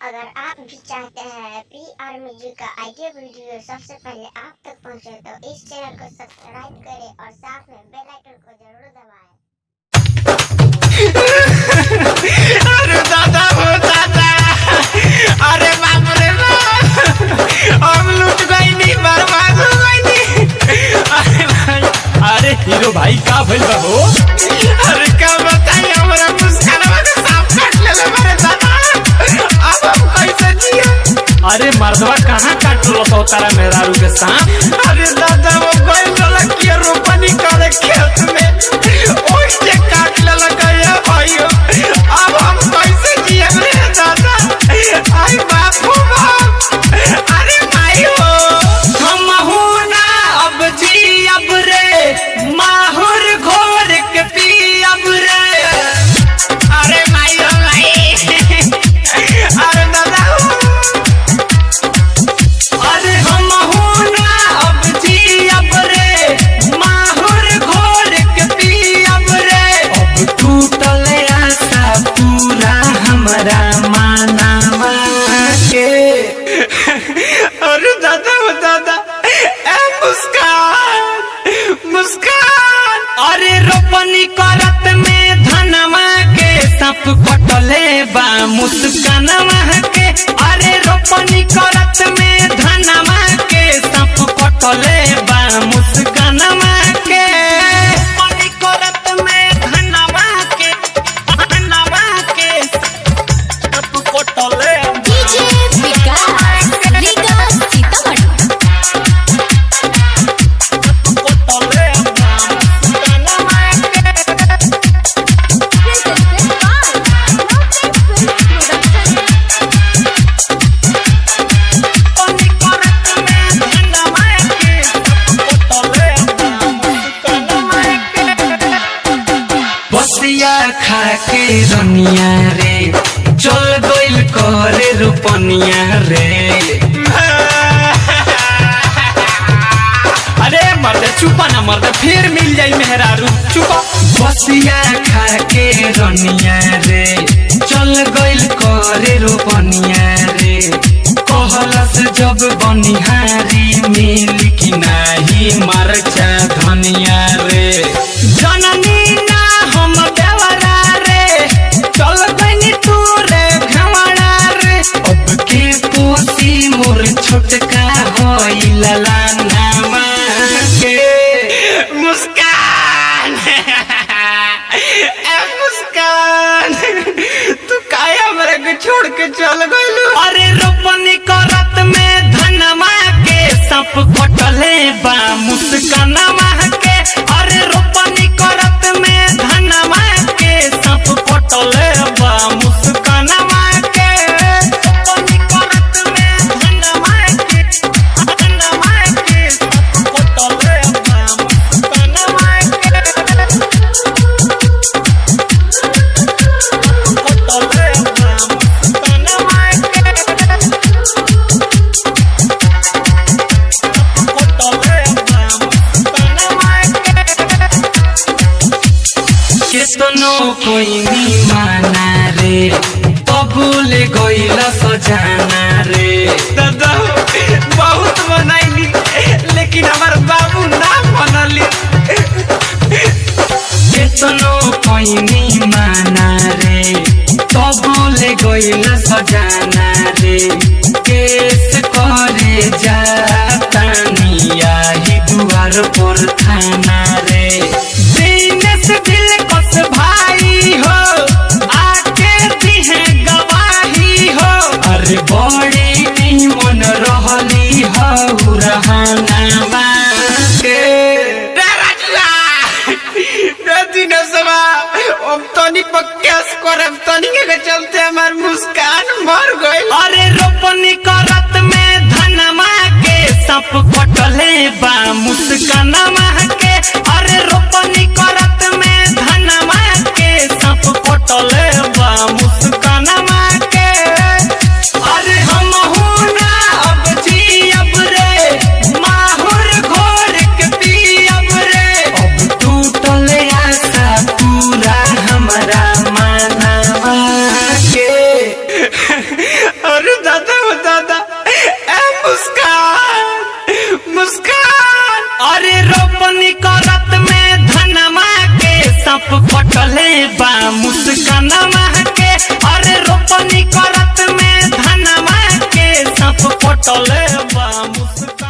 अगर आप भी चाहते हैं पी आर म्यूजिक का ऑडियो वीडियो सबसे पहले आप तक पहुंचे तो इस चैनल को सब्सक्राइब करें और साथ में बेल आइकन को जरूर दबाएं। अरे दादा हो दादा, अरे बाप रे बाप, हम लूट गई नहीं, बर्बाद हो गई नहीं। अरे भाई, अरे हीरो भाई का भइल बा हो? अरे क्या बताई, हमरा मुस्कानवा के सांप काट लेले मेरे दादा। अब हम कैसे जिए? अरे मर्दवा कहाँ काट लो तो तारा मेहरारू के सांप? अरे दादा वो गइल रहल कि रोपनी करे खेत में, ओइसे काट लेलक है भाइयो। अब हम कैसे जिए रे दादा? आई बाप हो बाप, अरे भाई हो हम हो ना अब जी अब रे, माहुर घोर के पी अब रे। अरे भाई हो भाई, अरे दादा हो, अरे हम हो ना अब जी अब रे, माहुर घोर के पी अब रे। अब टूटल आशा पूरा हमारा मानवा के। अरे दादा हो दादा, ए मुस्कान मुस्कान, अरे रोपनी करत में धनवा के सांप कटले बा मुस्कानवा के। अरे रोपनी करत में धनवा के सांप कटले बा मुस्कानवा के। रोपनी करत में धनवा के सांप कटले डीजे विकास लीगा सीतामढ़ी। बसिया खा के रनिया रे, चल गइल करे रोपनिया रे। अरे मर्द चुपा ना मर्द, फिर मिल जाई मेहरारू, चुपा। बसिया खा के रनिया रे, चल गइल करे रोपनिया रे। कहलस जब बनिहारी मिल कि नाही मरचा धनिया रे। जननी ना हम देवरा रे, चल गइनी तू रे घमड़ा रे। अब के पोसी मोर छोटका होइल लानामा के। मुस्कान ए मुस्कान, तू काहे हमरा के छोड़ के चल गइलू? अरे रोपनी करत में धनमा के सांप कटले बा मुस्कानवा के। अरे रोपनी करत में धनमा के सांप कटले बा मुस्कानवा के। रोपनी करत में धनमा के सांप कटले बा मुस्कानवा के। केतनो कोई नी माना रे, बबूल गइला सजाना रे। दादा बहुत बनाइली, लेकिन हमार बाबू ना बनली। केतनो कोई नी माना रे, बबूल गइला सजाना रे। केस करे जातानी आही दुआर पर थाना रे। दिनेश दिल कस भाई हो, आके दिहे गवाही हो। अरे बड़ी निमन रहली हो रहनावा के। रे राजुआ, रे दिनेशवा, अब तनी पक्केस करब, तनी के चलते हमार मुस्कान मर गइल। अरे रोपनी करत में धनमा के सांप कटले बा मुस्कानवा के। अरे रोपनी करत में धनमा के सांप कटले बा मुस्कानवा के। अरे हम हो ना अब जी अब रे, माहुर घोर के पी अब रे। अब टूटल आशा पूरा हमारा मानवा के। अरे रोपनी करत में धनमा के सप कटले बा मुस्कानमा के। अरे रोपनी करत में धनमा के सप कटले बा मुस्कान।